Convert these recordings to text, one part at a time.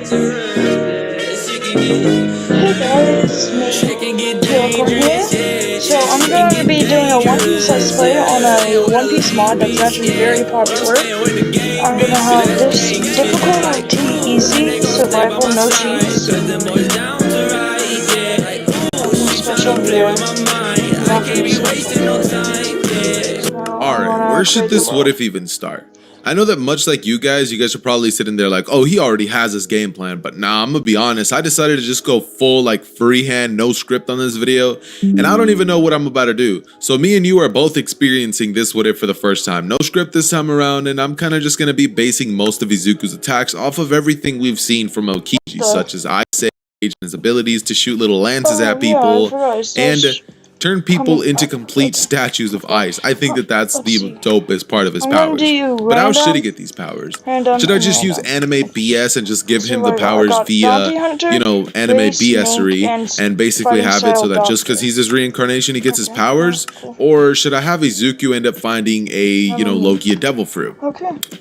Hey guys, me, Telecom here. So I'm going to be doing a One Piece Let's Play on a One Piece mod that's actually very popular. I'm going to have this difficulty easy, survival, no cheats. Special gear. Alright, where should this what if even start? I know that much like you guys are probably sitting there like, oh, he already has his game plan, but nah, I'm gonna be honest, I decided to just go full like freehand, no script on this video, and I don't even know what I'm about to do. So me and you are both experiencing this what if for the first time. No script this time around, and I'm kind of just gonna be basing most of Izuku's attacks off of everything we've seen from Aokiji, such as Ice Age and his abilities to shoot little lances at people, and turn people into complete statues of ice. I think that that's the dopest part of his powers. But how should he get these powers? Should I just use anime BS and just give him the powers via, you know, anime BSery and basically have it so that just because he's his reincarnation he gets his powers? Or should I have Izuku end up finding a, you know, Logia devil fruit?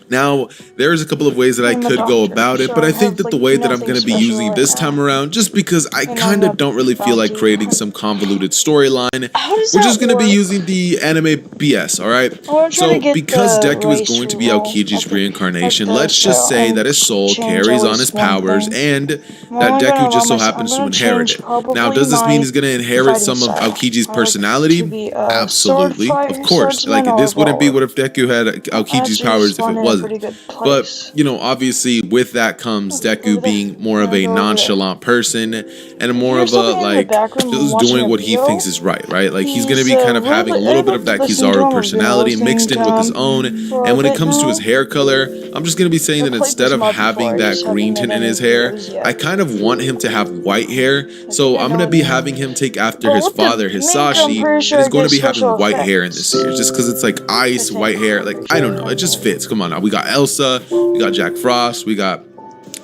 Now, there's a couple of ways that I could go about it, but I think that the way that I'm going to be using this time around, just because I kind of don't really feel like creating some convoluted storyline, we're just going to be using the anime BS, alright? So, because Deku is going to be Aokiji's reincarnation, let's just say that his soul carries on his powers and that Deku just so happens to inherit it. Now, does this mean he's going to inherit some of Aokiji's personality? Absolutely, of course. Like, this wouldn't be what if Deku had Aokiji's powers if it wasn't. But, you know, obviously, with that comes Deku being more of a nonchalant person and more of a, like, just doing what he thinks is right? Like, he's going to be kind of having a little bit of that Kizaru personality mixed in with his own. And when it comes to his hair color, I'm just going to be saying that instead of having that green tint in his hair, I kind of want him to have white hair. So I'm going to be having him take after his father, Hisashi, and he's going to be having white hair in this series. Just because it's like ice, white hair, like, I don't know, it just fits. Come on now, we got Elsa, we got Jack Frost, we got,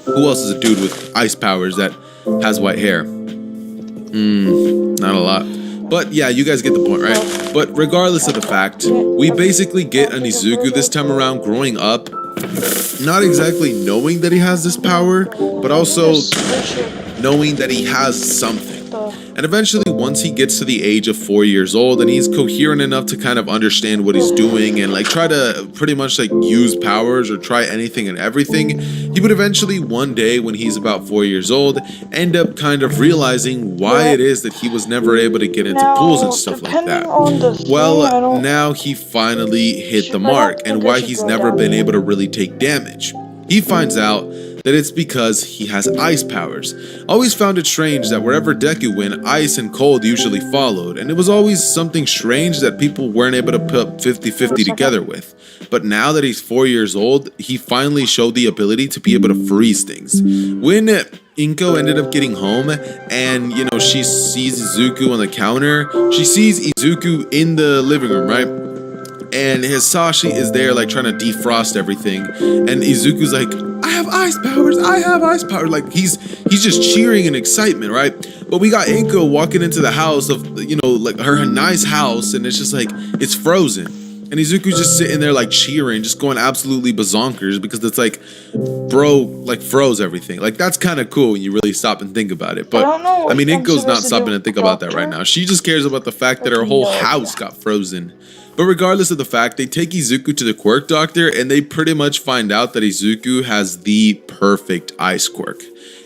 who else is a dude with ice powers that has white hair? Not a lot. But yeah, you guys get the point, right? But regardless of the fact, we basically get an Izuku this time around growing up, not exactly knowing that he has this power, but also knowing that he has something. And eventually, once he gets to the age of 4 years old and he's coherent enough to kind of understand what he's doing and like try to pretty much like use powers or try anything and everything, he would eventually one day when he's about 4 years old end up kind of realizing why it is that he was never able to get into pools and stuff like that. Well, now he finally hit the mark and why he's never been able to really take damage. He finds out that it's because he has ice powers. Always found it strange that wherever Deku went, ice and cold usually followed, and it was always something strange that people weren't able to put 50-50 together with. But now that he's 4 years old, he finally showed the ability to be able to freeze things. When Inko ended up getting home and, you know, she sees Izuku on the counter, she sees Izuku in the living room, right? And Hisashi is there like trying to defrost everything, and Izuku's like, I have ice powers, I have ice powers. Like he's just cheering in excitement, right? But we got Inko walking into the house of, you know, like her nice house, and it's just like, it's frozen. And Izuku's just sitting there like cheering, just going absolutely bazonkers because it's like, bro, like froze everything. Like that's kind of cool when you really stop and think about it. But I mean, Inko's not stopping to think about that right now. She just cares about the fact that her whole house got frozen. But regardless of the fact, they take Izuku to the quirk doctor and they pretty much find out that Izuku has the perfect ice quirk.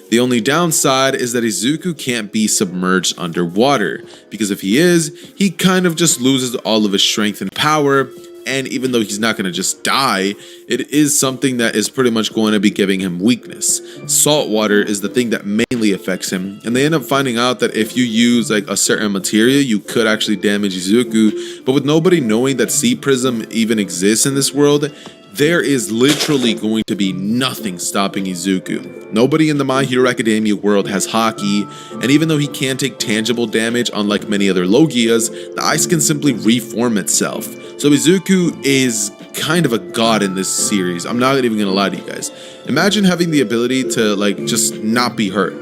The only downside is that Izuku can't be submerged underwater, because if he is, he kind of just loses all of his strength and power, and even though he's not going to just die, it is something that is pretty much going to be giving him weakness. Salt water is the thing that mainly affects him, and they end up finding out that if you use like a certain material, you could actually damage Izuku, but with nobody knowing that Sea Prism even exists in this world, there is literally going to be nothing stopping Izuku. Nobody in the My Hero Academia world has Haki, and even though he can take tangible damage unlike many other Logias, the ice can simply reform itself. So Izuku is kind of a god in this series. I'm not even gonna lie to you guys. Imagine having the ability to like just not be hurt.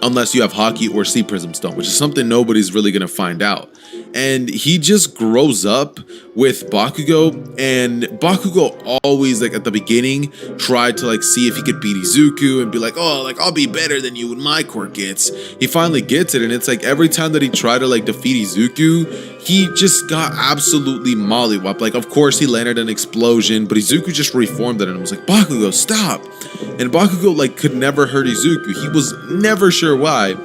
Unless you have Haki or Sea Prism Stone, which is something nobody's really gonna find out. and he just grows up with Bakugo, and Bakugo always, like, at the beginning tried to, like, see if he could beat Izuku and be like, oh, like, I'll be better than you when my core gets. He finally gets it, and it's like every time that he tried to, like, defeat Izuku, he just got absolutely mollywopped. Like, of course he landed an explosion, but Izuku just reformed it and was like, Bakugo, stop. And Bakugo, like, could never hurt Izuku. He was never sure why.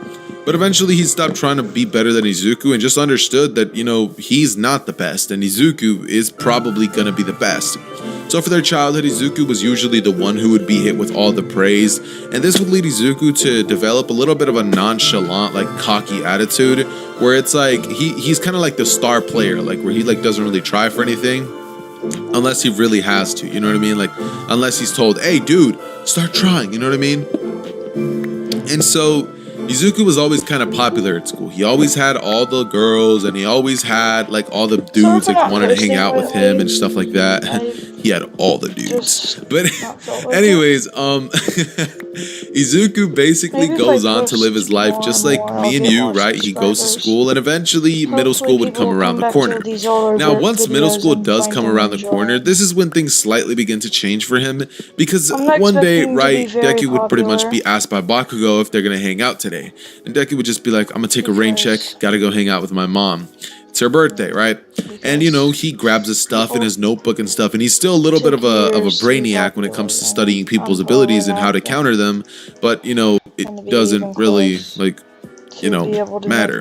But eventually he stopped trying to be better than Izuku and just understood that, you know, he's not the best and Izuku is probably gonna be the best. So for their childhood, Izuku was usually the one who would be hit with all the praise, and this would lead Izuku to develop a little bit of a nonchalant, like, cocky attitude, where it's like he's kind of like the star player, like where he, like, doesn't really try for anything unless he really has to, you know what I mean? Like, unless he's told, hey dude, start trying, you know what I mean? And so Izuku was always kind of popular at school. He always had all the girls, and he always had, like, all the dudes, like, wanted to hang out with him and stuff like that. He had all the dudes. But anyways, Izuku basically goes on to live his life just like me and you, right? He goes to school, and eventually middle school would come around the corner. Now, once middle school does come around the corner, this is when things slightly begin to change for him, because one day, right, Deku would pretty much be asked by Bakugo if they're gonna hang out today. And Deku would just be like, I'm gonna take a rain check, gotta go hang out with my mom. It's her birthday, right? And, you know, he grabs his stuff in his notebook and stuff, and he's still a little bit of a brainiac when it comes to studying people's abilities and how to counter them, but, you know, it doesn't really, like, you know, matter.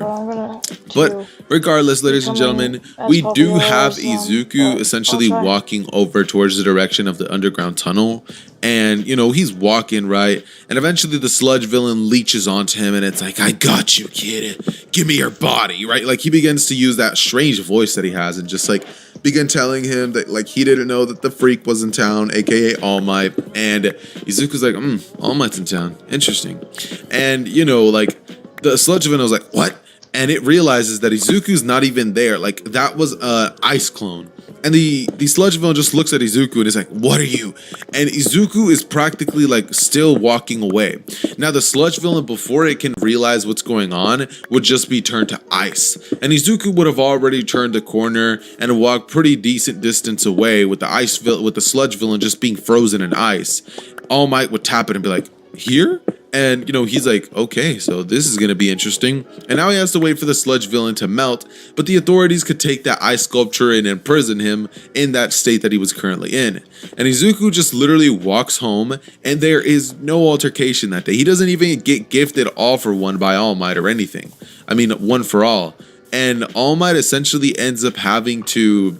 But regardless, ladies and gentlemen, we do have Izuku essentially walking over towards the direction of the underground tunnel, and, you know, he's walking, right, and eventually the sludge villain leeches onto him, and it's like, I got you, kid, give me your body, right? Like, he begins to use that strange voice that he has and just, like, begin telling him that, like, he didn't know that the freak was in town, aka All Might, and Izuku's like, All Might's in town, interesting. And, you know, like, the sludge villain was like, what? And it realizes that Izuku's not even there. Like, that was a ice clone. And the sludge villain just looks at Izuku and is like, what are you? And Izuku is practically, like, still walking away. Now, the sludge villain, before it can realize what's going on, would just be turned to ice. And Izuku would have already turned the corner and walked pretty decent distance away with the sludge villain just being frozen in ice. All Might would tap it and be like, here? And, you know, he's like, okay, so this is going to be interesting. And now he has to wait for the sludge villain to melt, but the authorities could take that ice sculpture and imprison him in that state that he was currently in. And Izuku just literally walks home, and there is no altercation that day. He doesn't even get gifted all for one by All Might or anything. I mean, one for all. And All Might essentially ends up having to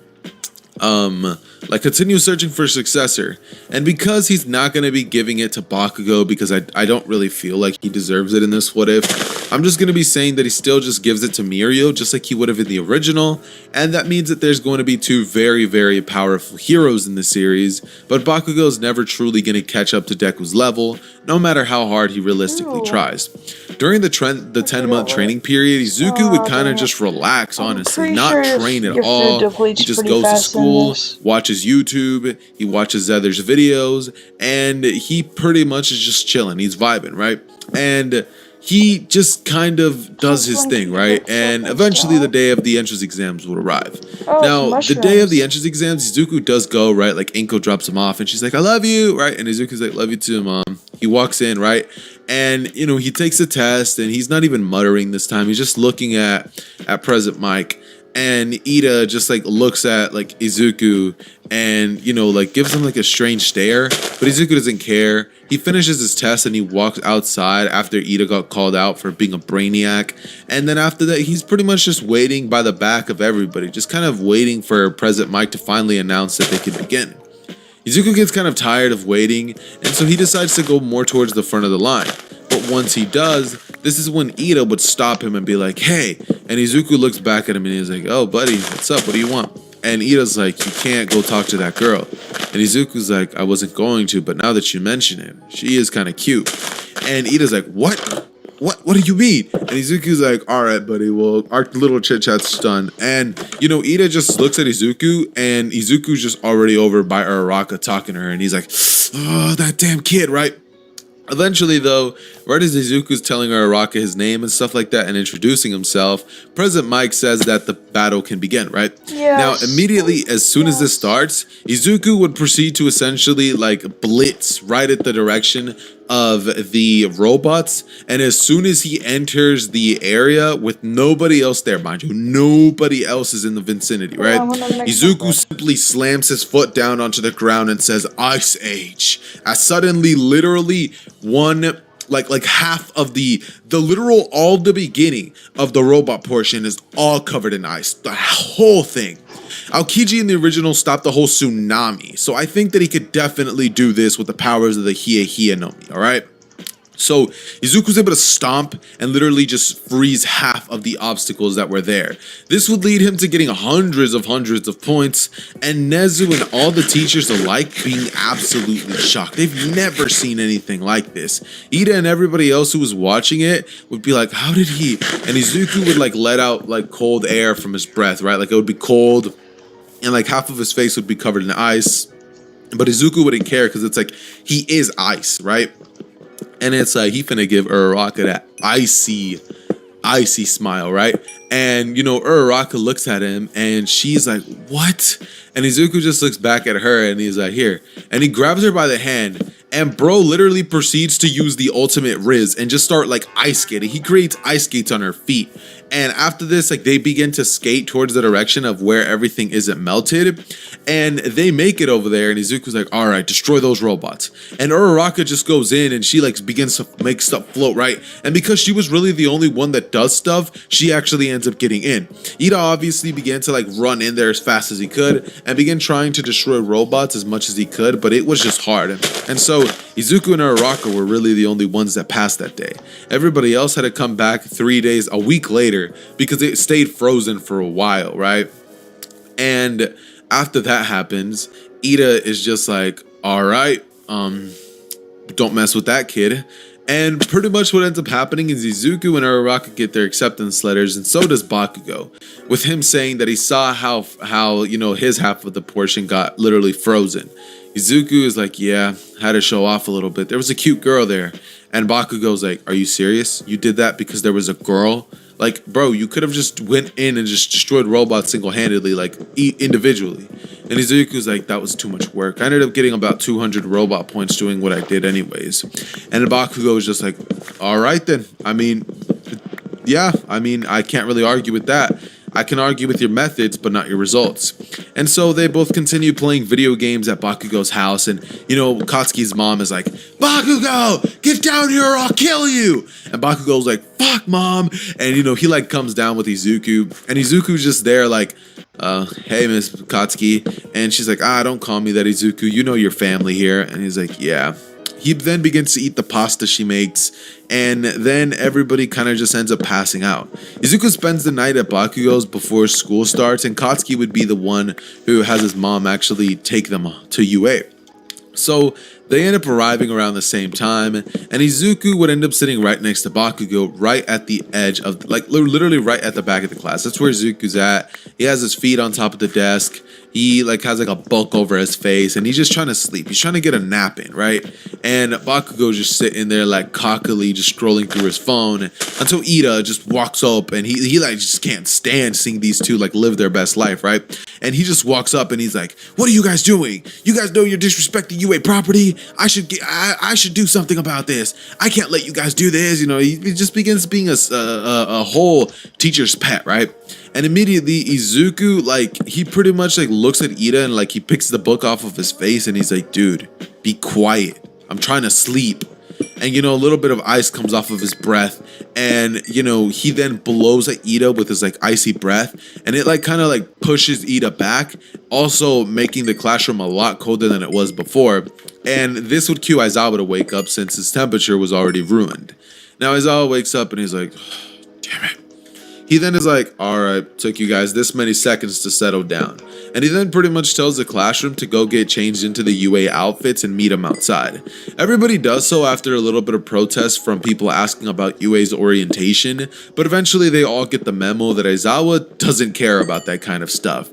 like, continue searching for a successor. And because he's not going to be giving it to Bakugo, because I don't really feel like he deserves it in this what if, I'm just going to be saying that he still just gives it to Mirio, just like he would have in the original. And that means that there's going to be two very, very powerful heroes in the series, but Bakugo's never truly going to catch up to Deku's level, no matter how hard he realistically tries. During the 10-month training period, Izuku would kind of just relax, honestly, not train at all. He just goes to school, watches YouTube, he watches others' videos, and he pretty much is just chilling. He's vibing, right? And he just kind of does his thing, right? And eventually the day of the entrance exams would arrive. Now, the day of the entrance exams, Izuku does go, right? Like, Inko drops him off, and she's like, I love you, right? And Izuku's like, love you too, mom. He walks in, right? And, you know, he takes a test, and he's not even muttering this time. He's just looking at Present Mike. And Ida just, like, looks at, like, Izuku and, you know, like, gives him, like, a strange stare. But Izuku doesn't care. He finishes his test and he walks outside after Ida got called out for being a brainiac. And then after that, he's pretty much just waiting by the back of everybody. Just kind of waiting for Present Mike to finally announce that they could begin. Izuku gets kind of tired of waiting, and so he decides to go more towards the front of the line. But once he does, this is when Ida would stop him and be like, hey. And Izuku looks back at him and he's like, oh, buddy, what's up? What do you want? And Ida's like, you can't go talk to that girl. And Izuku's like, I wasn't going to, but now that you mention it, she is kind of cute. And Ida's like, what? What do you mean? And Izuku's like, all right, buddy, well, our little chit-chat's done. And, you know, Ida just looks at Izuku, and Izuku's just already over by Uraraka talking to her. And he's like, oh, that damn kid, right? Eventually, though, right as Izuku's telling Uraraka his name and stuff like that and introducing himself, President Mike says that the battle can begin, right? Yes. Now, immediately, as soon as this starts, Izuku would proceed to essentially, like, blitz right at the direction of the robots, and as soon as he enters the area with nobody else there, mind you, nobody else is in the vicinity, right? Izuku simply slams his foot down onto the ground and says, "Ice Age," as suddenly, literally, one like half of the literal all the beginning of the robot portion is all covered in ice, the whole thing. Aokiji in the original stopped the whole tsunami, so I think that he could definitely do this with the powers of the Hiei no Mi, alright? So Izuku's able to stomp and literally just freeze half of the obstacles that were there. This would lead him to getting hundreds of points, and Nezu and all the teachers alike being absolutely shocked. They've never seen anything like this. Ida and everybody else who was watching it would be like, how did he? And Izuku would like let out like cold air from his breath, right? Like it would be cold and like half of his face would be covered in ice. But Izuku wouldn't care because it's like he is ice, right? And it's like he finna give Uraraka that icy smile, right? And you know, Uraraka looks at him and she's like, what? And Izuku just looks back at her and he's like, here. And he grabs her by the hand, and bro literally proceeds to use the ultimate Riz and just start like ice skating. He creates ice skates on her feet. And after this, like they begin to skate towards the direction of where everything isn't melted. And they make it over there. And Izuku's like, all right, destroy those robots. And Uraraka just goes in and she like begins to make stuff float, right? And because she was really the only one that does stuff, she actually ends up getting in. Ida obviously began to like run in there as fast as he could and began trying to destroy robots as much as he could, but it was just hard. And so Izuku and Uraraka were really the only ones that passed that day. Everybody else had to come back 3 days, a week later, because it stayed frozen for a while, right? And after that happens, Ida is just like, all right, don't mess with that kid. And pretty much what ends up happening is Izuku and Uraraka get their acceptance letters, and so does Bakugo, with him saying that he saw how you know his half of the portion got literally frozen. Izuku is like, yeah, had to show off a little bit. There was a cute girl there. And Bakugo's like, are you serious? You did that because there was a girl? Like, bro, you could have just went in and just destroyed robots single-handedly, like, individually. And Izuku's like, that was too much work. I ended up getting about 200 robot points doing what I did anyways. And Bakugo was just like, all right then. I mean, yeah, I mean, I can't really argue with that. I can argue with your methods, but not your results. And so they both continue playing video games at Bakugo's house. And, you know, Katsuki's mom is like, Bakugo, get down here or I'll kill you. And Bakugo's like, fuck, mom. And, you know, he like comes down with Izuku. And Izuku's just there like, hey, Miss Katsuki. And she's like, don't call me that, Izuku. You know your family here. And he's like, yeah. He then begins to eat the pasta she makes, and then everybody kind of just ends up passing out. Izuku spends the night at Bakugo's before school starts, and Katsuki would be the one who has his mom actually take them to UA. So they end up arriving around the same time, and Izuku would end up sitting right next to Bakugo, right at the edge of, like, literally right at the back of the class. That's where Izuku's at. He has his feet on top of the desk. He like has like a book over his face, and he's just trying to sleep. He's trying to get a nap in, right? And Bakugo's just sitting there like cockily, just scrolling through his phone until Ida just walks up, and he like just can't stand seeing these two like live their best life, right? And he just walks up and he's like, "What are you guys doing? You guys know you're disrespecting UA property. I should do something about this. I can't let you guys do this." You know, he just begins being a whole teacher's pet, right? And immediately Izuku, like, he pretty much like looks at Ida and like he picks the book off of his face and he's like, dude, be quiet. I'm trying to sleep. And, you know, a little bit of ice comes off of his breath, and, you know, he then blows at Ida with his like icy breath, and it like kind of like pushes Ida back, also making the classroom a lot colder than it was before. And this would cue Aizawa to wake up since his temperature was already ruined. Now Aizawa wakes up and he's like, oh, damn it. He then is like, all right, took you guys this many seconds to settle down. And he then pretty much tells the classroom to go get changed into the UA outfits and meet him outside. Everybody does so after a little bit of protest from people asking about UA's orientation, but eventually they all get the memo that Aizawa doesn't care about that kind of stuff.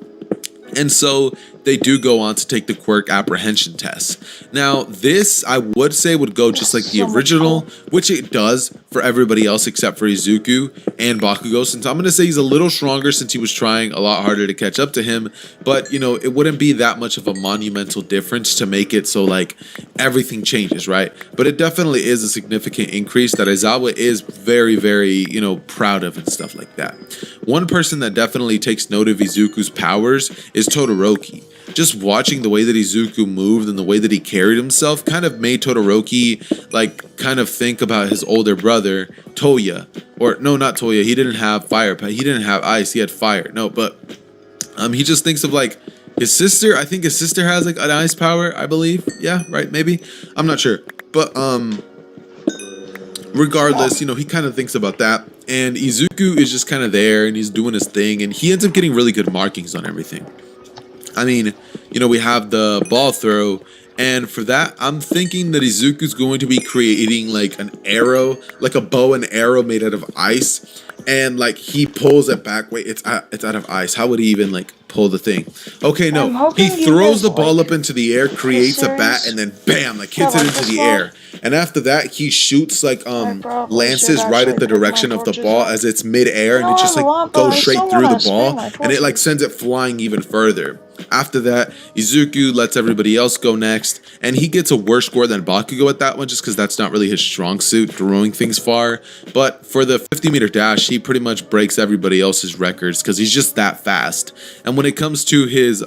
And so they do go on to take the quirk apprehension test. Now, this I would say would go just like the original, which it does for everybody else except for Izuku and Bakugo, since I'm going to say he's a little stronger since he was trying a lot harder to catch up to him, but you know, it wouldn't be that much of a monumental difference to make it so like everything changes, right? But it definitely is a significant increase that Aizawa is very, very, you know, proud of and stuff like that. One person that definitely takes note of Izuku's powers is Todoroki. Just watching the way that Izuku moved and the way that he carried himself kind of made Todoroki like kind of think about his older brother Toya, or no, not Toya. He didn't have fire, he didn't have ice. He had fire. No, but he just thinks of like his sister. I think his sister has like an ice power, I believe. Yeah, right, maybe. I'm not sure, but regardless, you know, he kind of thinks about that, and Izuku is just kind of there and he's doing his thing, and he ends up getting really good markings on everything. I mean, you know, we have the ball throw, and for that, I'm thinking that Izuku's going to be creating like an arrow, like a bow and arrow made out of ice, and like he pulls it back. Wait, it's out of ice. How would he even like pull the thing? Okay, no, he throws the ball up into the air, creates a bat, and then bam, like hits it into the air. And after that, he shoots like lances right at the direction of the ball as it's mid-air, and it just like goes straight through the ball, and it like sends it flying even further. After that, Izuku lets everybody else go next, and he gets a worse score than Bakugo at that one just because that's not really his strong suit, throwing things far. But for the 50-meter dash, he pretty much breaks everybody else's records because he's just that fast. And when it comes to his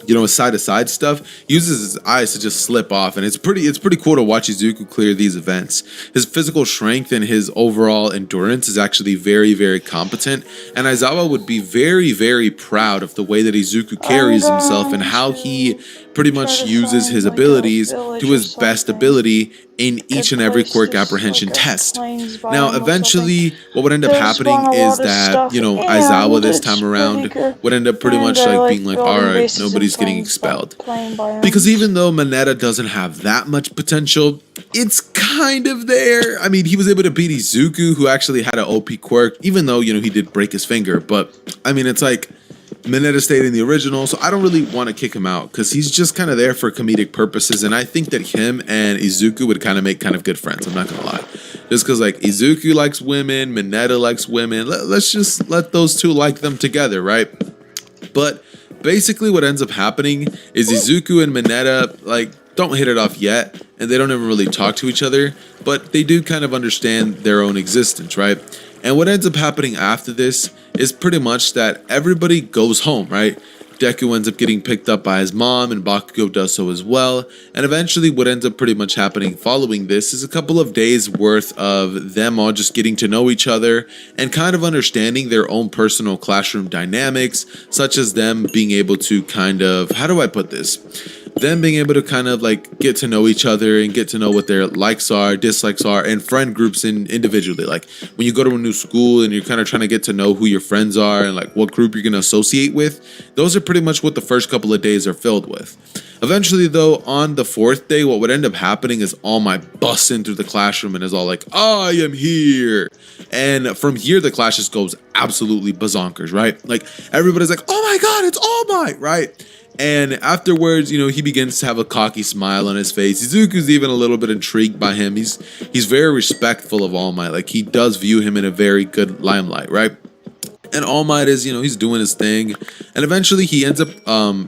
you know, side-to-side stuff, he uses his eyes to just slip off, and it's pretty cool to watch Izuku clear these events. His physical strength and his overall endurance is actually very, very competent, and Aizawa would be very, very proud of the way that Izuku carries himself and how he pretty much uses his abilities to his best ability in each and every quirk apprehension test. Now, eventually, what would end up happening is that, you know, Aizawa this time around would end up pretty much like being like, alright, nobody's getting expelled. Because even though Mineta doesn't have that much potential, it's kind of there. I mean, he was able to beat Izuku, who actually had an OP quirk, even though, you know, he did break his finger. But, I mean, it's like, Mineta stayed in the original, so I don't really want to kick him out because he's just kind of there for comedic purposes, and I think that him and Izuku would kind of make kind of good friends. I'm not gonna lie, just because like Izuku likes women, Mineta likes women. Let's just let those two like them together, right? But basically, what ends up happening is Izuku and Mineta like don't hit it off yet, and they don't ever really talk to each other, but they do kind of understand their own existence, right? And what ends up happening after this is pretty much that everybody goes home, right? Deku ends up getting picked up by his mom, and Bakugo does so as well. And eventually what ends up pretty much happening following this is a couple of days worth of them all just getting to know each other and kind of understanding their own personal classroom dynamics, such as them being able to kind of, how do I put this? Them being able to kind of like get to know each other and get to know what their likes are, dislikes are, and friend groups individually. Like when you go to a new school and you're kind of trying to get to know who your friends are and like what group you're going to associate with, those are pretty much what the first couple of days are filled with. Eventually though, on the fourth day, what would end up happening is All Might busts in through the classroom and is all like, I am here. And from here, the class just goes absolutely bazonkers, right? Like everybody's like, oh my God, it's All Might, right? And afterwards, you know, he begins to have a cocky smile on his face. Izuku's even a little bit intrigued by him. He's very respectful of All Might. Like, he does view him in a very good limelight, right? And All Might is, you know, he's doing his thing. And eventually he ends up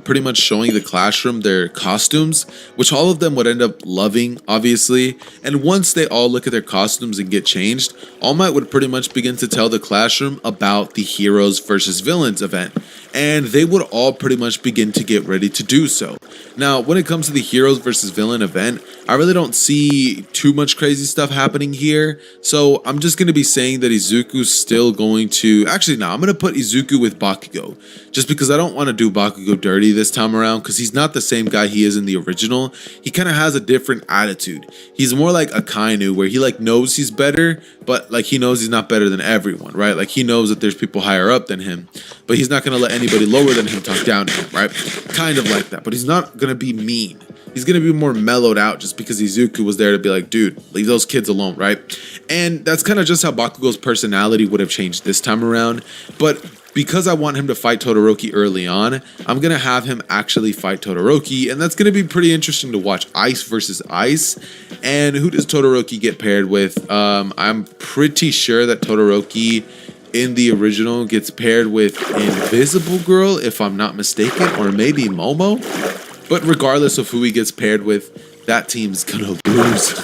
pretty much showing the classroom their costumes, which all of them would end up loving, obviously. And once they all look at their costumes and get changed, All Might would pretty much begin to tell the classroom about the heroes versus villains event. And they would all pretty much begin to get ready to do so. Now, when it comes to the heroes versus villain event, I really don't see too much crazy stuff happening here. So I'm just going to be saying that Izuku's still going to... Actually, no, I'm going to put Izuku with Bakugo. Just because I don't want to do Bakugo dirty this time around. Because he's not the same guy he is in the original. He kind of has a different attitude. He's more like Akainu, where he like knows he's better, but like he knows he's not better than everyone, right? Like he knows that there's people higher up than him, but he's not going to let anybody lower than him talk down to him, right? Kind of like that, but he's not going to be mean. He's going to be more mellowed out just because Izuku was there to be like, dude, leave those kids alone, right? And that's kind of just how Bakugo's personality would have changed this time around. But because I want him to fight Todoroki early on, I'm going to have him actually fight Todoroki, and that's going to be pretty interesting to watch. Ice versus Ice. And who does Todoroki get paired with? I'm pretty sure that Todoroki in the original gets paired with Invisible Girl, if I'm not mistaken, or maybe Momo. But regardless of who he gets paired with, that team's gonna lose.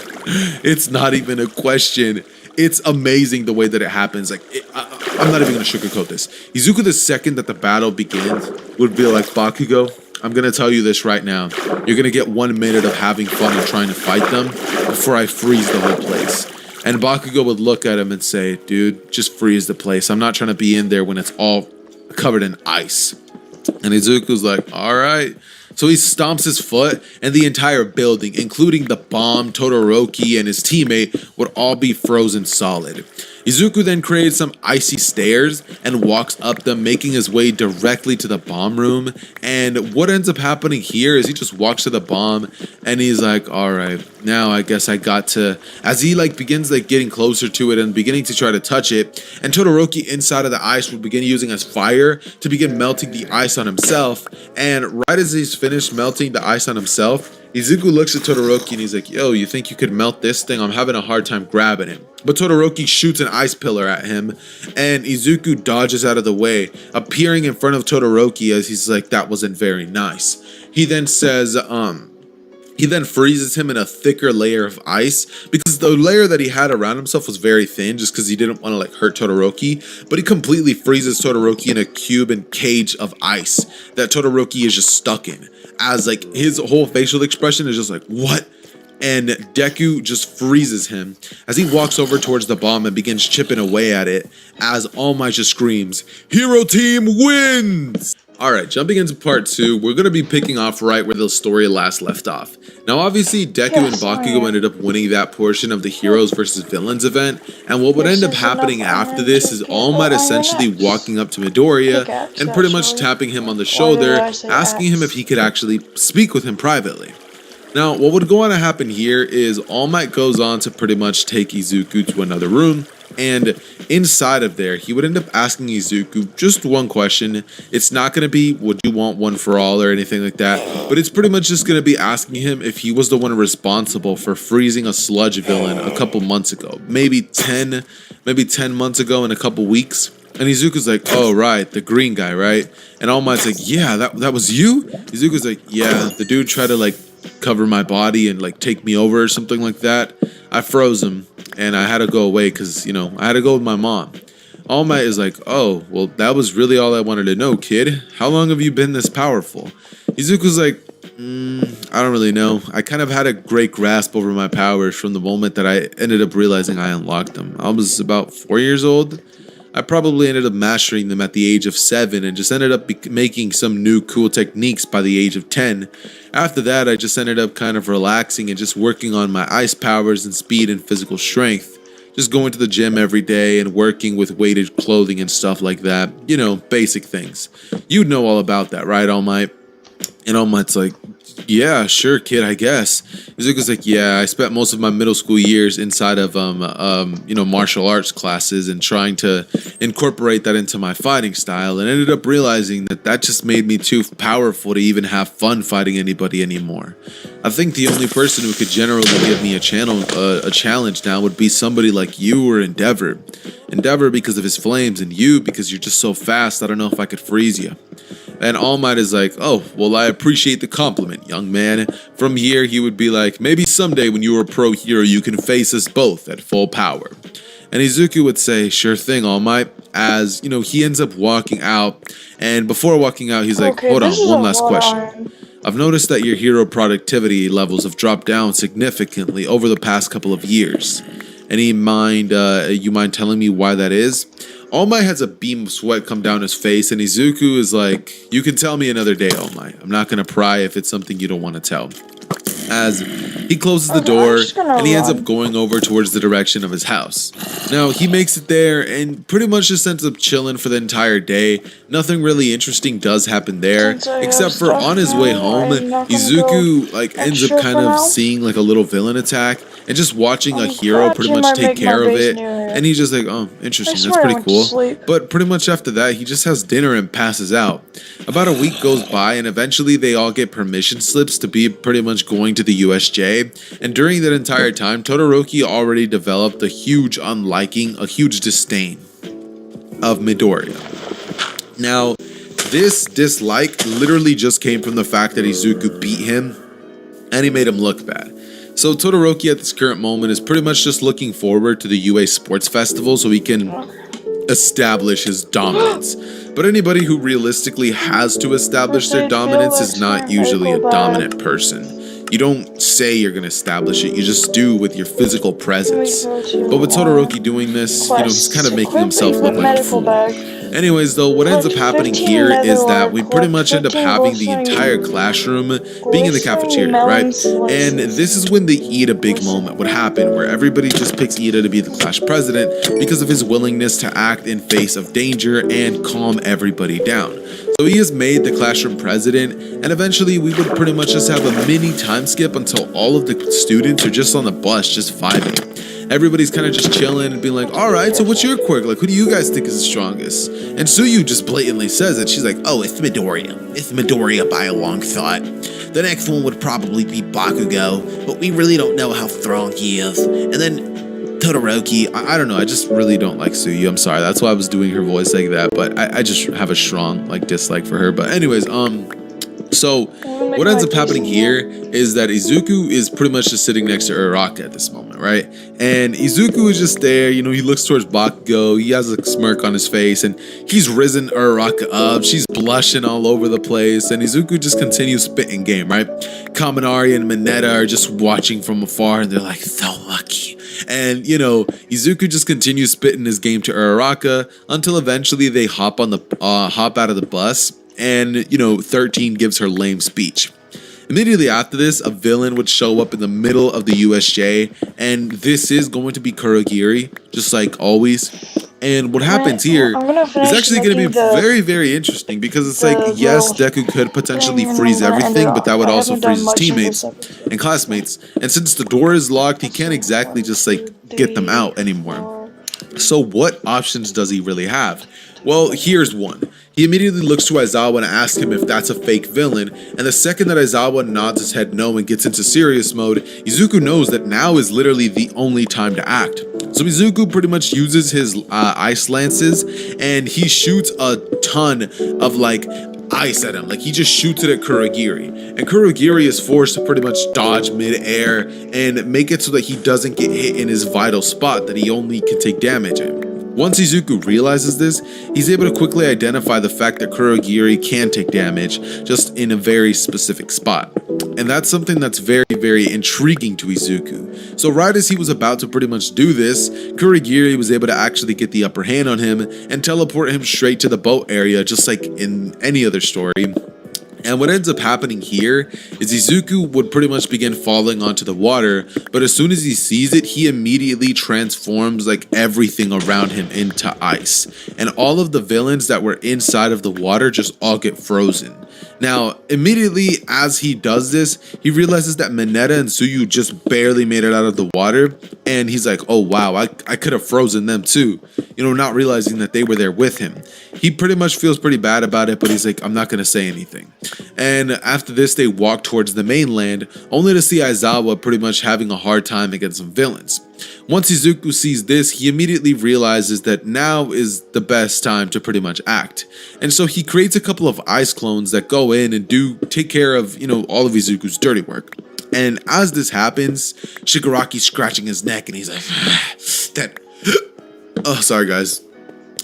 It's not even a question. It's amazing the way that it happens. Like, I'm not even gonna sugarcoat this. Izuku, the second that the battle begins, would be like, Bakugo, I'm gonna tell you this right now. You're gonna get 1 minute of having fun and trying to fight them before I freeze the whole place. And Bakugo would look at him and say, dude, just freeze the place. I'm not trying to be in there when it's all covered in ice. And Izuku's like, all right. So he stomps his foot, and the entire building, including the bomb, Todoroki, and his teammate, would all be frozen solid. Izuku then creates some icy stairs and walks up them, making his way directly to the bomb room. And what ends up happening here is he just walks to the bomb, and he's like, all right, now I guess I got to, as he begins getting closer to it and beginning to try to touch it, and Todoroki inside of the ice would begin using as fire to begin melting the ice on himself. And right as he's finished melting the ice on himself, Izuku looks at Todoroki and he's like, yo, you think you could melt this thing? I'm having a hard time grabbing it. But Todoroki shoots an ice pillar at him, and Izuku dodges out of the way, appearing in front of Todoroki as he's like, that wasn't very nice. He then says, he then freezes him in a thicker layer of ice, because the layer that he had around himself was very thin, just because he didn't want to hurt Todoroki. But he completely freezes Todoroki in a cube and cage of ice that Todoroki is just stuck in, as his whole facial expression is just like, what? And Deku just freezes him as he walks over towards the bomb and begins chipping away at it, as All Might just screams, Hero Team wins! Alright, jumping into part 2, we're going to be picking off right where the story last left off. Now obviously Deku and Bakugo ended up winning that portion of the Heroes versus Villains event, and what would end up happening after this is All Might essentially walking up to Midoriya and pretty much tapping him on the shoulder, asking him if he could actually speak with him privately. Now, what would go on to happen here is All Might goes on to pretty much take Izuku to another room, and inside of there, he would end up asking Izuku just one question. It's not going to be, would you want one for all or anything like that, but it's pretty much just going to be asking him if he was the one responsible for freezing a sludge villain a couple months ago, maybe 10 months ago in a couple weeks. And Izuku's like, oh, right, the green guy, right? And All Might's like, yeah, that was you? Izuku's like, yeah, the dude tried to cover my body and take me over or something like that. I froze him and I had to go away because, I had to go with my mom. All Might is like, oh, well, that was really all I wanted to know, kid. How long have you been this powerful? Izuku's like, I don't really know. I kind of had a great grasp over my powers from the moment that I ended up realizing I unlocked them. I was about 4 years old. I probably ended up mastering them at the age of 7 and just ended up making some new cool techniques by the age of 10. After that, I just ended up kind of relaxing and just working on my ice powers and speed and physical strength. Just going to the gym every day and working with weighted clothing and stuff like that. Basic things. You'd know all about that, right, All Might? And All Might's like, yeah, sure, kid, I guess. Izuku's like, yeah, I spent most of my middle school years inside of, martial arts classes and trying to incorporate that into my fighting style, and ended up realizing that just made me too powerful to even have fun fighting anybody anymore. I think the only person who could generally give me a challenge now would be somebody like you or Endeavor. Endeavor because of his flames, and you because you're just so fast, I don't know if I could freeze you. And All Might is like, oh, well, I appreciate the compliment, young man. From here, he would be like, maybe someday when you are a pro hero, you can face us both at full power. And Izuku would say, sure thing, All Might, as, he ends up walking out. And before walking out, he's like, hold on, one last question. I've noticed that your hero productivity levels have dropped down significantly over the past couple of years. You mind telling me why that is? All Might has a beam of sweat come down his face, and Izuku is like, you can tell me another day, All Might. I'm not going to pry if it's something you don't want to tell. As he closes the door, and he ends up going over towards the direction of his house. Now, he makes it there, and pretty much just ends up chilling for the entire day. Nothing really interesting does happen there, except for on his way home, Izuku ends up kind of seeing a little villain attack, and just watching a hero Perhaps pretty you much might take make my care of base it, near here. and he's just like, oh, I interesting, that's swear I pretty went to cool. sleep. But pretty much after that, he just has dinner and passes out. About a week goes by, and eventually they all get permission slips to be pretty much going to the USJ. And during that entire time, Todoroki already developed a huge unliking, a huge disdain of Midoriya. Now, this dislike literally just came from the fact that Izuku beat him and he made him look bad. So Todoroki at this current moment is pretty much just looking forward to the UA Sports Festival so he can establish his dominance. But anybody who realistically has to establish their dominance is not usually a dominant person. You don't say you're going to establish it, you just do with your physical presence. But with Todoroki doing this, he's kind of making himself look like a fool. Anyways, though, what ends up happening here is that we pretty much end up having the entire classroom being in the cafeteria, right? And this is when the Ida big moment would happen, where everybody just picks Ida to be the class president because of his willingness to act in face of danger and calm everybody down. So he is made the classroom president, and eventually we would pretty much just have a mini time skip until all of the students are just on the bus, just vibing. Everybody's kind of just chilling and being like, all right, so what's your quirk? Like, who do you guys think is the strongest? And Tsuyu just blatantly says it. She's like, oh, it's Midoriya. It's Midoriya by a long shot. The next one would probably be Bakugo, but we really don't know how strong he is. And then Todoroki, I don't know, I just really don't like Tsuyu. I'm sorry, that's why I was doing her voice like that, but I just have a strong, dislike for her. But anyways, so what ends up happening here is that Izuku is pretty much just sitting next to Uraraka at this moment, right? And Izuku is just there, he looks towards Bakugo, he has a smirk on his face, and he's risen Uraraka up, she's blushing all over the place, and Izuku just continues spitting game, right? Kaminari and Mineta are just watching from afar, and they're like, so lucky. And, Izuku just continues spitting his game to Uraraka until eventually they hop out of the bus. And, 13 gives her lame speech. Immediately after this, a villain would show up in the middle of the USJ, and this is going to be Kurogiri, just like always. And what happens here is actually going to be very, very interesting, because it's like, yes, Deku could potentially freeze everything, but that would also freeze his teammates and classmates. And since the door is locked, he can't exactly just, get them out anymore. So what options does he really have? Well, here's one. He immediately looks to Aizawa and asks him if that's a fake villain, and the second that Aizawa nods his head no and gets into serious mode, Izuku knows that now is literally the only time to act. So Izuku pretty much uses his ice lances, and he shoots a ton of ice at him. He just shoots it at Kurogiri, and Kurogiri is forced to pretty much dodge mid-air and make it so that he doesn't get hit in his vital spot that he only can take damage in. Once Izuku realizes this, he's able to quickly identify the fact that Kurogiri can take damage, just in a very specific spot. And that's something that's very, very intriguing to Izuku. So right as he was about to pretty much do this, Kurogiri was able to actually get the upper hand on him and teleport him straight to the boat area, just like in any other story. And what ends up happening here is Izuku would pretty much begin falling onto the water, but as soon as he sees it, he immediately transforms everything around him into ice. And all of the villains that were inside of the water just all get frozen. Now, immediately as he does this, he realizes that Mineta and Tsuyu just barely made it out of the water, and he's like, oh wow, I could have frozen them too, not realizing that they were there with him. He pretty much feels pretty bad about it, but he's like, I'm not going to say anything. And after this, they walk towards the mainland, only to see Aizawa pretty much having a hard time against some villains. Once Izuku sees this, he immediately realizes that now is the best time to pretty much act. And so he creates a couple of ice clones that go in and take care of, all of Izuku's dirty work. And as this happens, Shigaraki's scratching his neck and he's like, oh, sorry guys.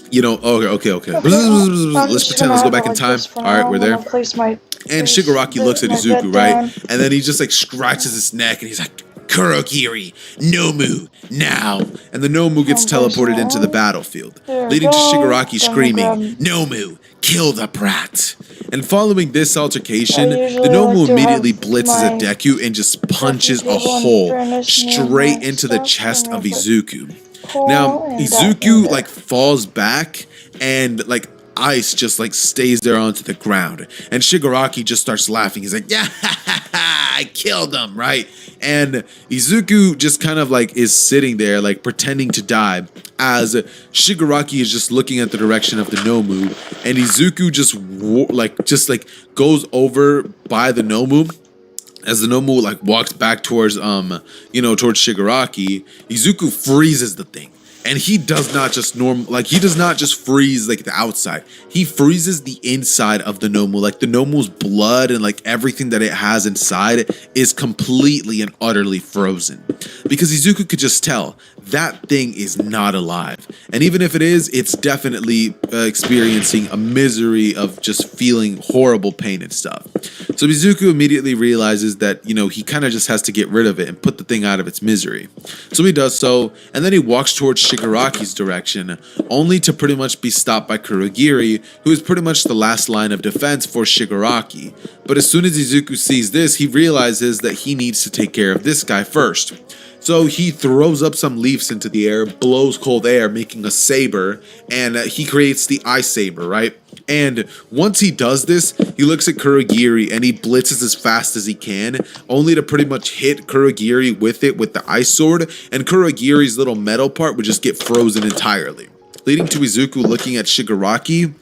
Okay. Let's pretend, let's go back in time. Alright, we're there. And Shigaraki looks at Izuku, right? And then he just scratches his neck and he's like, Kurogiri, Nomu, now! And the Nomu gets teleported into the battlefield, leading to Shigaraki screaming, Nomu, kill the brat! And following this altercation, the Nomu immediately blitzes at Deku and just punches a hole straight into the chest of Izuku. Now, Izuku falls back and ice just like stays there onto the ground. And Shigaraki just starts laughing. He's like, yeah, I killed him, right? And Izuku just kind of like is sitting there like pretending to die as Shigaraki is just looking at the direction of the Nomu, and Izuku just goes over by the Nomu. As the Nomu like walks back towards towards Shigaraki, Izuku freezes the thing. And he does not just freeze like the outside. He freezes the inside of the Nomu. Like the Nomu's blood and like everything that it has inside is completely and utterly frozen. Because Izuku could just tell that thing is not alive. And even if it is, it's definitely experiencing a misery of just feeling horrible pain and stuff. So Izuku immediately realizes that, he kind of just has to get rid of it and put the thing out of its misery. So he does so, and then he walks towards Shigaraki's direction, only to pretty much be stopped by Kurogiri, who is pretty much the last line of defense for Shigaraki. But as soon as Izuku sees this, he realizes that he needs to take care of this guy first. So he throws up some leaves into the air, blows cold air, making a saber, and he creates the ice saber, right? And once he does this, he looks at Kurogiri and he blitzes as fast as he can, only to pretty much hit Kurogiri with the ice sword, and Kurogiri's little metal part would just get frozen entirely, leading to Izuku looking at Shigaraki,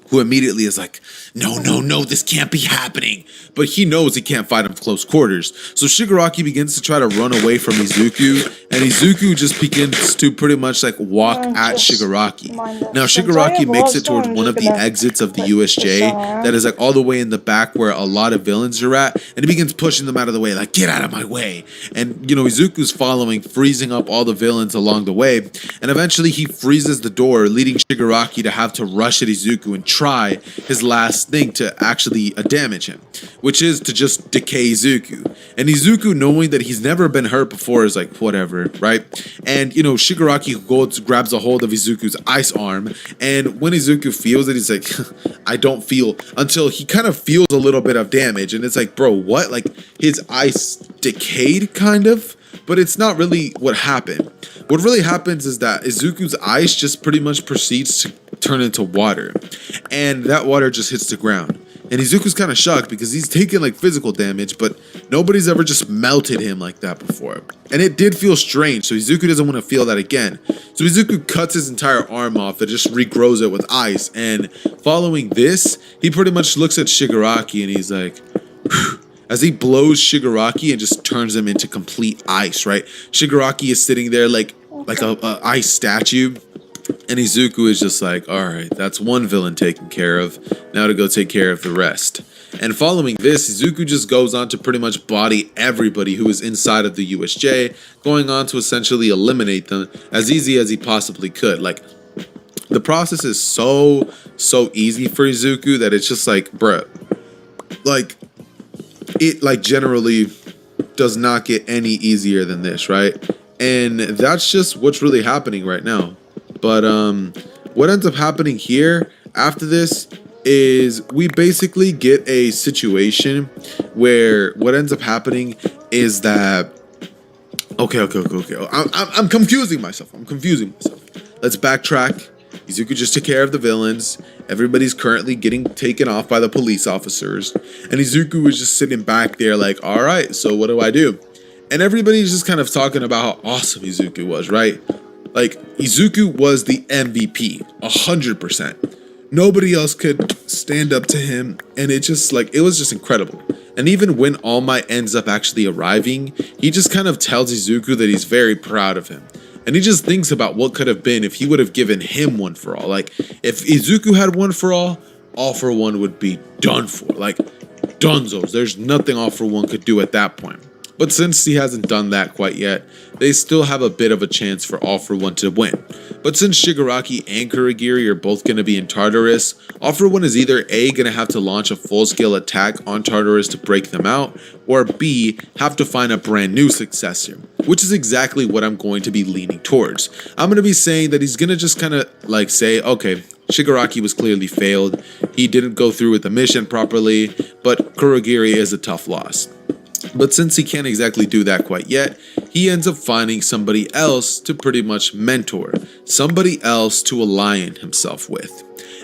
who immediately is like, no, this can't be happening. But he knows he can't fight him close quarters. So Shigaraki begins to try to run away from Izuku, and Izuku just begins to pretty much like walk at Shigaraki. Now Shigaraki makes it towards one of the exits of the USJ that is like all the way in the back where a lot of villains are at, and he begins pushing them out of the way, like, get out of my way. And Izuku's following, freezing up all the villains along the way, and eventually he freezes the door, leading Shigaraki to have to rush at Izuku and try his last thing to actually damage him, which is to just decay Izuku. And Izuku, knowing that he's never been hurt before, is like, whatever, right? And Shigaraki grabs a hold of Izuku's ice arm, and when Izuku feels it, he's like, I don't feel, until he kind of feels a little bit of damage, and it's like, bro, what? Like, his ice decayed, kind of? But it's not really what happened. What really happens is that Izuku's ice just pretty much proceeds to turn into water, and that water just hits the ground. And Izuku's kind of shocked because he's taken like physical damage, but nobody's ever just melted him like that before. And it did feel strange, so Izuku doesn't want to feel that again. So Izuku cuts his entire arm off and just regrows it with ice. And following this, he pretty much looks at Shigaraki and he's like, whew, as he blows Shigaraki and just turns him into complete ice, right? Shigaraki is sitting there like a ice statue. And Izuku is just like, all right, that's one villain taken care of. Now to go take care of the rest. And following this, Izuku just goes on to pretty much body everybody who is inside of the USJ, going on to essentially eliminate them as easy as he possibly could. Like, the process is so easy for Izuku that it's just like, bruh, like, it like generally does not get any easier than this, right? And that's just what's really happening right now. But what ends up happening here after this is we basically get a situation where what ends up happening is that okay. I'm confusing myself. Let's backtrack. Izuku just took care of the villains. Everybody's currently getting taken off by the police officers, and Izuku was just sitting back there like, all right, so what do I do? And everybody's just kind of talking about how awesome Izuku was, right? Like, Izuku was the MVP, 100%. Nobody else could stand up to him, and it was just incredible. And even when All Might ends up actually arriving, he just kind of tells Izuku that he's very proud of him. And he just thinks about what could have been if he would have given him One for All. Like, if Izuku had One for All for One would be done for. Like, dunzos. There's nothing All for One could do at that point. But since he hasn't done that quite yet, they still have a bit of a chance for All for One to win. But since Shigaraki and Kurogiri are both going to be in Tartarus, All for One is either A, going to have to launch a full-scale attack on Tartarus to break them out, or B, have to find a brand new successor, which is exactly what I'm going to be leaning towards. I'm going to be saying that he's going to just kind of like say, okay, Shigaraki was clearly failed, he didn't go through with the mission properly, but Kurogiri is a tough loss. But since he can't exactly do that quite yet, he ends up finding somebody else to pretty much mentor, somebody else to align himself with.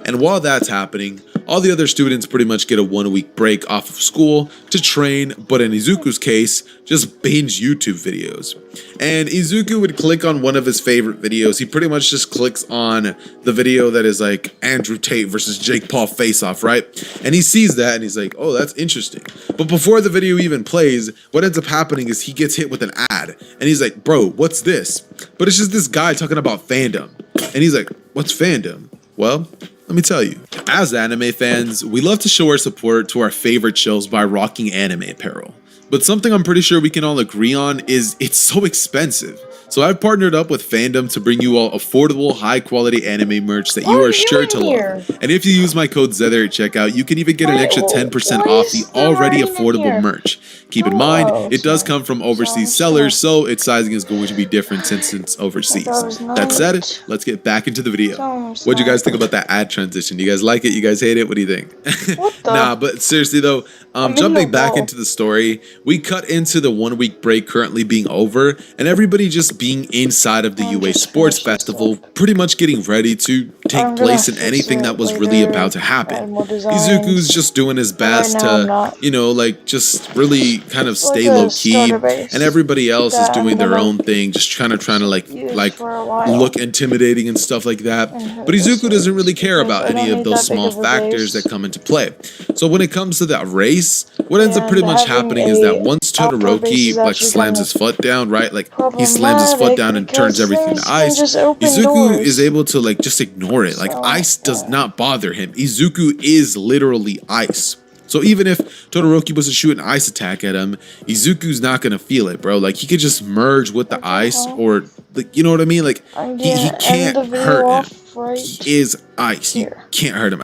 And while that's happening, all the other students pretty much get a 1 week break off of school to train, but in Izuku's case, just binge YouTube videos. And Izuku would click on one of his favorite videos. He pretty much just clicks on the video that is like Andrew Tate versus Jake Paul face-off, right? And he sees that and he's like, oh, that's interesting. But before the video even plays, what ends up happening is he gets hit with an ad. And he's like, bro, what's this? But it's just this guy talking about fandom. And he's like, what's fandom? Well, let me tell you. As anime fans, we love to show our support to our favorite shows by rocking anime apparel. But something I'm pretty sure we can all agree on is it's so expensive. So I've partnered up with Fandom to bring you all affordable, high-quality anime merch that you are sure to love. And if you use my code ZETHER at checkout, you can even get an extra 10% off the already affordable merch. Keep in mind, it does come from overseas sellers, so its sizing is going to be different since it's overseas. That said, let's get back into the video. What do you guys think about that ad transition? Do you guys like it? You guys hate it? What do you think? Nah, but seriously though, jumping back into the story, we cut into the 1 week break currently being over, and everybody just being inside of the UA Sports Festival, pretty much getting ready to take place in anything that was really about to happen. Izuku's just doing his best to, you know, like just really kind of stay low key, and everybody else is doing their own thing, just trying to like look intimidating and stuff like that. But Izuku doesn't really care about any of those small factors that come into play. So when it comes to that race, what ends up pretty much happening is that once Todoroki like slams his foot down, right, like he slams his foot down and turns everything to ice, Izuku is able to like just ignore it. Like ice does not bother him. Izuku is literally ice. So even if Todoroki was to shoot an ice attack at him, Izuku's not gonna feel it, bro. Like he could just merge with the ice, or like, you know what I mean? Like he can't hurt him. He is ice. You can't hurt him.